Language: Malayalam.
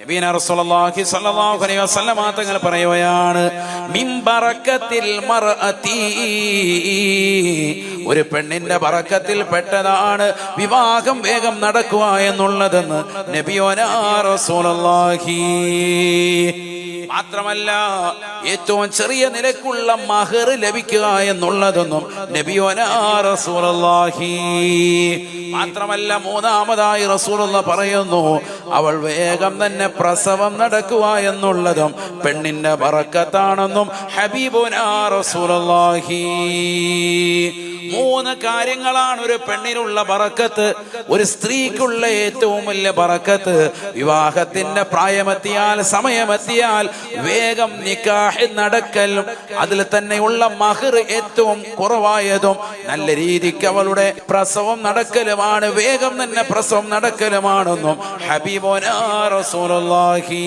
നബിയന റസൂലുള്ളാഹി സ്വല്ലല്ലാഹു അലൈഹി വസല്ലം തങ്ങൾ പറയുകയാണ്, മിൻ ബറക്കത്തിൽ മർഅതി, ഒരു പെണ്ണിന്റെ ബറക്കത്തിൽ പെട്ടതാണ് വിവാഹം വേഗം നടക്കുക എന്നുള്ളതെന്ന് നബിയോനാ റസൂലുള്ളാഹി. മാത്രമല്ല ഏറ്റവും ചെറിയ നിരക്കുള്ള മഹർ ലഭിക്കുക എന്നുള്ളതൊന്നും നബിയോനാ റസൂലുള്ളാഹി. മാത്രമല്ല മൂന്നാമതായി റസൂലുള്ളാഹി പറയുന്നു, അവൾ വേഗം തന്നെ പ്രസവം നടക്കുക എന്നുള്ളതും പെണ്ണിന്റെ ബറക്കത്താണെന്നും ഹബീബുനാ റസൂലുള്ളാഹി. മൂന്ന് കാര്യങ്ങളാണ് ഒരു പെണ്ണിനുള്ള ബറക്കത്ത്, ഒരു സ്ത്രീക്കുള്ള ഏറ്റവും വലിയ ബറക്കത്ത്. വിവാഹത്തിന്റെ പ്രായമെത്തിയാൽ, സമയമെത്തിയാൽ വേഗം നിക്കാഹ് നടക്കലും അതിൽ തന്നെയുള്ള മഹർ ഏറ്റവും കുറവായതും നല്ല രീതിക്ക് അവളുടെ പ്രസവം നടക്കലുമാണ്, വേഗം തന്നെ പ്രസവം നടക്കലുമാണെന്നും ഹബീബുനാ റസൂലുള്ളാഹി.